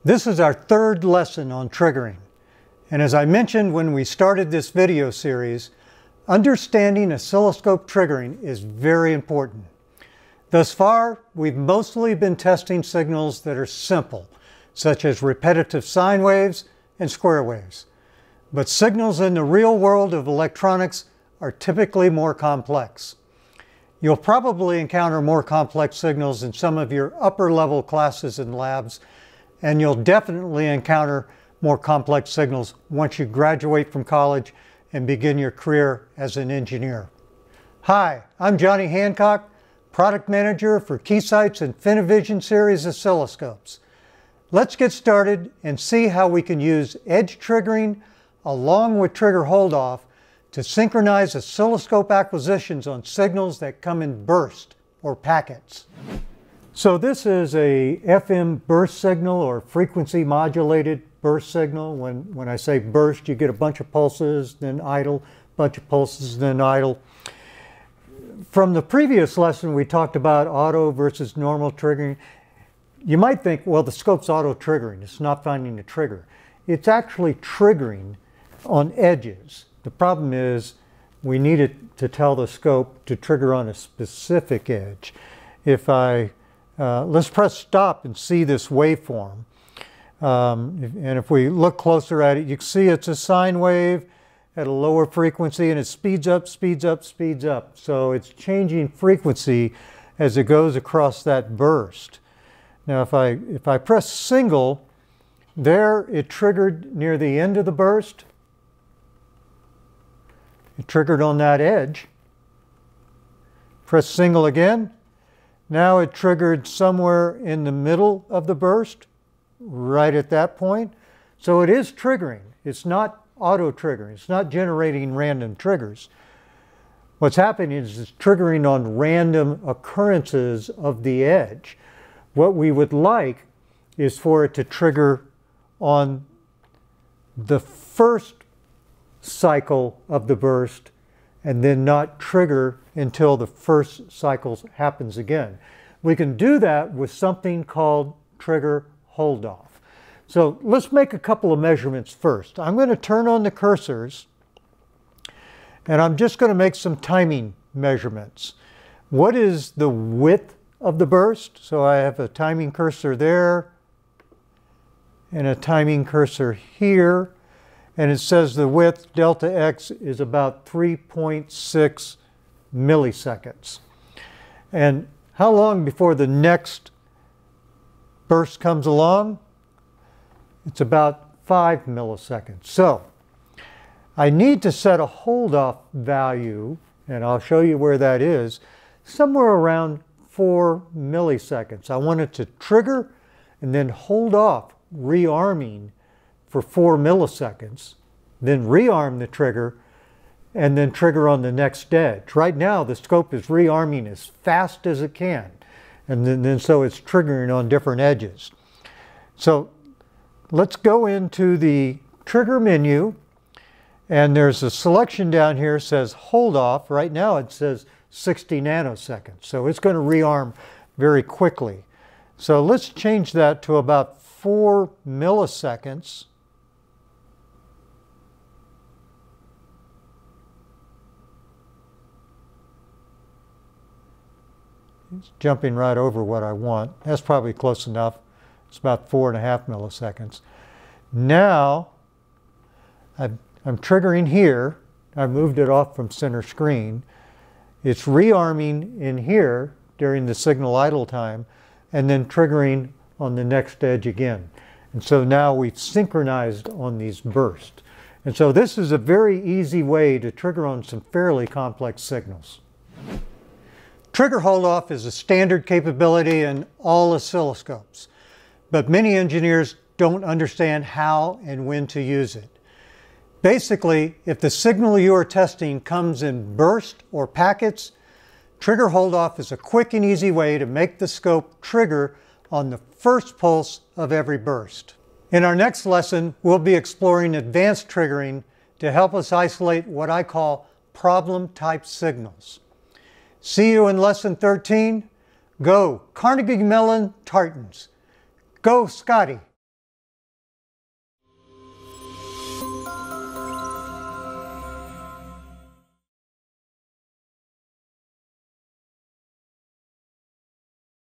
This is our third lesson on triggering. And as I mentioned when we started this video series, understanding oscilloscope triggering is very important. Thus far, we've mostly been testing signals that are simple, such as repetitive sine waves and square waves. But signals in the real world of electronics are typically more complex. You'll probably encounter more complex signals in some of your upper level classes and labs, and you'll definitely encounter more complex signals once you graduate from college and begin your career as an engineer. Hi, I'm Johnny Hancock, Product Manager for Keysight's InfiniVision series oscilloscopes. Let's get started and see how we can use edge triggering along with trigger hold-off to synchronize oscilloscope acquisitions on signals that come in burst or packets. So this is a FM burst signal or frequency modulated burst signal. When I say burst, you get a bunch of pulses, then idle, bunch of pulses, then idle. From the previous lesson, we talked about auto versus normal triggering. You might think, well, the scope's auto triggering. It's not finding a trigger. It's actually triggering on edges. The problem is we need it to tell the scope to trigger on a specific edge. If let's press stop and see this waveform. And if we look closer at it, you can see it's a sine wave at a lower frequency, and it speeds up, speeds up, speeds up. So it's changing frequency as it goes across that burst. Now if I press single, there it triggered near the end of the burst. It triggered on that edge. Press single again. Now it triggered somewhere in the middle of the burst, right at that point. So it is triggering. It's not auto-triggering. It's not generating random triggers. What's happening is it's triggering on random occurrences of the edge. What we would like is for it to trigger on the first cycle of the burst and then not trigger until the first cycle happens again. We can do that with something called trigger hold-off. So let's make a couple of measurements first. I'm going to turn on the cursors and I'm just going to make some timing measurements. What is the width of the burst? So I have a timing cursor there and a timing cursor here. And it says the width, delta x, is about 3.6 milliseconds. And how long before the next burst comes along? It's about 5 milliseconds. So I need to set a hold-off value, and I'll show you where that is, somewhere around 4 milliseconds. I want it to trigger and then hold off, rearming for 4 milliseconds, then rearm the trigger, and then trigger on the next edge. Right now, the scope is rearming as fast as it can, and then so it's triggering on different edges. So let's go into the trigger menu, and there's a selection down here that says hold off. Right now it says 60 nanoseconds, so it's going to rearm very quickly. So let's change that to about 4 milliseconds. It's jumping right over what I want. That's probably close enough. It's about 4.5 milliseconds. Now, I'm triggering here. I moved it off from center screen. It's rearming in here during the signal idle time, and then triggering on the next edge again. And so now we've synchronized on these bursts. And so this is a very easy way to trigger on some fairly complex signals. Trigger hold-off is a standard capability in all oscilloscopes, but many engineers don't understand how and when to use it. Basically, if the signal you are testing comes in burst or packets, trigger hold-off is a quick and easy way to make the scope trigger on the first pulse of every burst. In our next lesson, we'll be exploring advanced triggering to help us isolate what I call problem-type signals. See you in Lesson 13. Go Carnegie Mellon Tartans. Go Scotty.